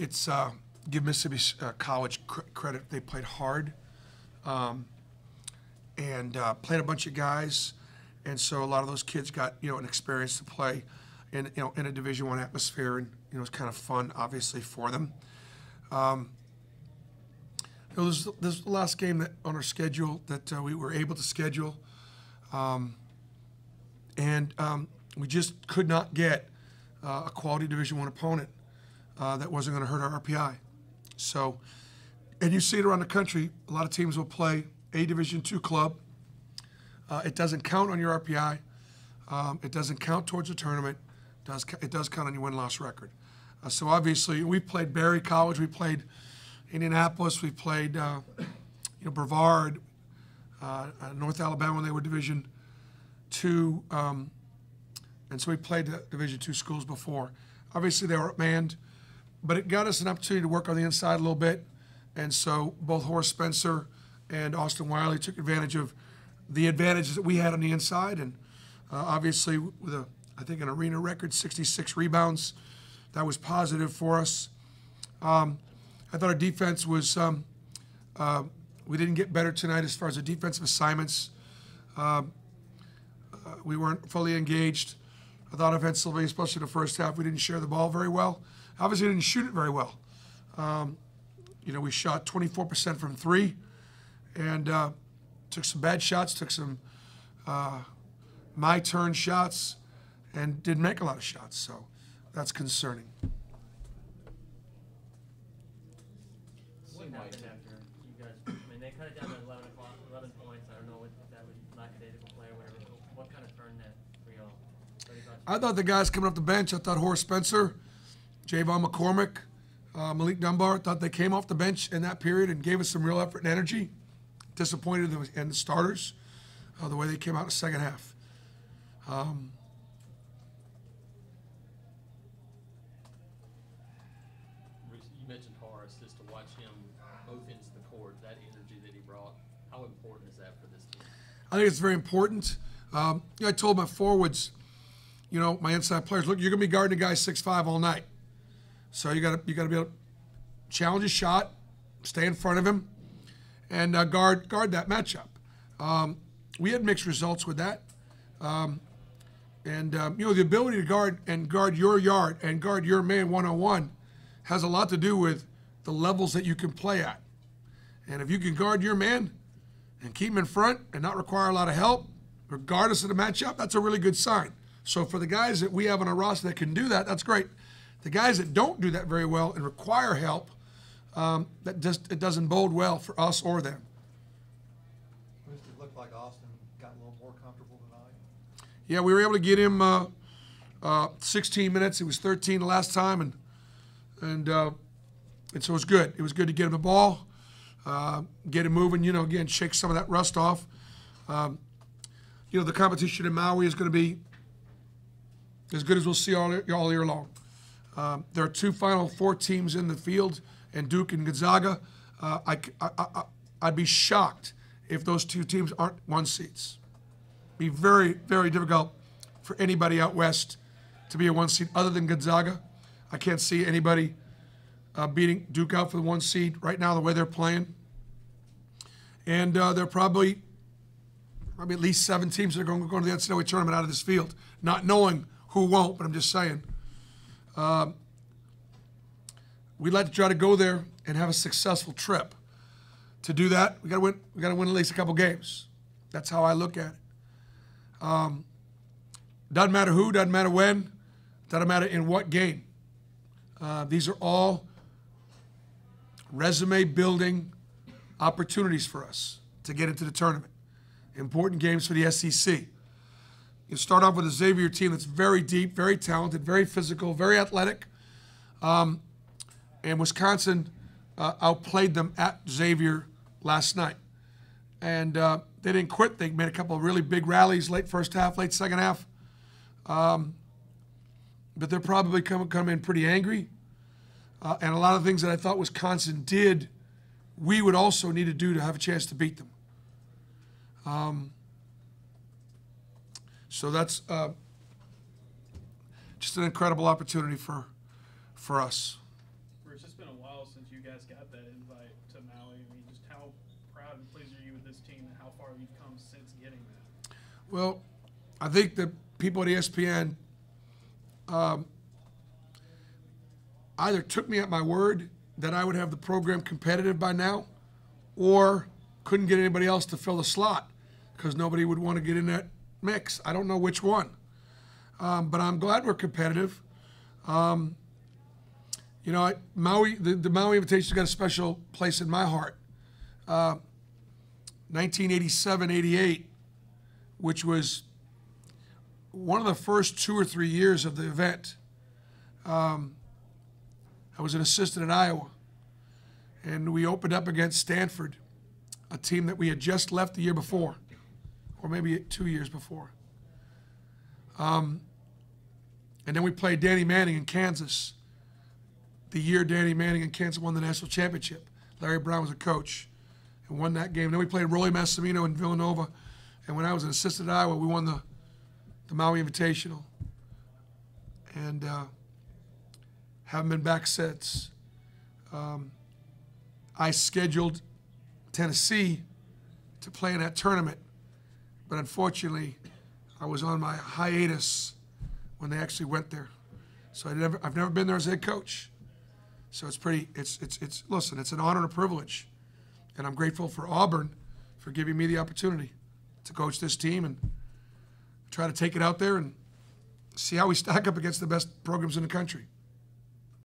it's give Mississippi College credit. They played hard and played a bunch of guys, and so a lot of those kids got an experience to play in in a Division I atmosphere, and it's kind of fun, obviously, for them. This is the last game that on our schedule that we were able to schedule, and we just could not get a quality Division I opponent that wasn't going to hurt our RPI. So, and you see it around the country. A lot of teams will play a Division II club. It doesn't count on your RPI. It doesn't count towards the tournament. It does count on your win-loss record. So obviously, we played Berry College. We played Indianapolis. We played Brevard, North Alabama when they were Division II. And so we played the Division II schools before. Obviously, they were manned, but it got us an opportunity to work on the inside a little bit. And so both Horace Spencer and Austin Wiley took advantage of the advantages that we had on the inside. And obviously, with I think an arena record, 66 rebounds, that was positive for us. I thought our defense was, we didn't get better tonight as far as the defensive assignments. We weren't fully engaged. I thought offensively, especially the first half, we didn't share the ball very well. Obviously, we didn't shoot it very well. We shot 24% from three, and took some bad shots, took some my turn shots, and didn't make a lot of shots. So that's concerning. What happened after you guys? I mean, they cut it down to 11 points. I don't know if that was lackadaisical play or whatever. What kind of turned that for y'all? I thought the guys coming off the bench, I thought Horace Spencer, Javon McCormick, Malik Dunbar, thought they came off the bench in that period and gave us some real effort and energy. Disappointed in the starters, the way they came out in the second half. You mentioned Horace, just to watch him both ends of the court, that energy that he brought. How important is that for this team? I think it's very important. I told my forwards, my inside players, look, you're going to be guarding a guy 6'5" all night. So you got to be able to challenge his shot, stay in front of him, and guard that matchup. We had mixed results with that. The ability to guard your yard and guard your man one-on-one has a lot to do with the levels that you can play at. And if you can guard your man and keep him in front and not require a lot of help, regardless of the matchup, that's a really good sign. So for the guys that we have on our roster that can do that, that's great. The guys that don't do that very well and require help, it doesn't bode well for us or them. Does it look like Austin got a little more comfortable tonight? Yeah, we were able to get him 16 minutes. He was 13 the last time, and so it was good. It was good to get him the ball, get him moving. Again, shake some of that rust off. The competition in Maui is going to be as good as we'll see all year long. There are two Final Four teams in the field, and Duke and Gonzaga. I'd be shocked if those two teams aren't one seeds. Be very, very difficult for anybody out west to be a one seed other than Gonzaga. I can't see anybody beating Duke out for the one seed right now the way they're playing. And there are probably at least 7 teams that are going to go to the NCAA tournament out of this field, not knowing who won't, but I'm just saying. We'd like to try to go there and have a successful trip. To do that, we got to win. We got to win at least a couple games. That's how I look at it. Doesn't matter who, doesn't matter when, doesn't matter in what game. These are all resume-building opportunities for us to get into the tournament. Important games for the SEC. You start off with a Xavier team that's very deep, very talented, very physical, very athletic. And Wisconsin outplayed them at Xavier last night. And they didn't quit. They made a couple of really big rallies late first half, late second half. But they're probably come in pretty angry. And a lot of things that I thought Wisconsin did, we would also need to do to have a chance to beat them. So that's just an incredible opportunity for us. Bruce, just you guys got that invite to Maui. I mean, just how proud and pleased are you with this team and how far you've come since getting that? Well, I think the people at ESPN either took me at my word that I would have the program competitive by now, or couldn't get anybody else to fill the slot because nobody would want to get in that mix. I don't know which one. But I'm glad we're competitive. You know, Maui, the Maui Invitation's got a special place in my heart. 1987-88, which was one of the first 2 or 3 years of the event. I was an assistant at Iowa, and we opened up against Stanford, a team that we had just left the year before, or maybe 2 years before. And then we played Danny Manning in Kansas, the year Danny Manning in Kansas won the national championship. Larry Brown was a coach and won that game. Then we played Rolly Massimino in Villanova, and when I was an assistant at Iowa, we won the Maui Invitational. And haven't been back since. I scheduled Tennessee to play in that tournament, but unfortunately, I was on my hiatus when they actually went there. So I've never been there as head coach. So listen, it's an honor and a privilege, and I'm grateful for Auburn for giving me the opportunity to coach this team and try to take it out there and see how we stack up against the best programs in the country.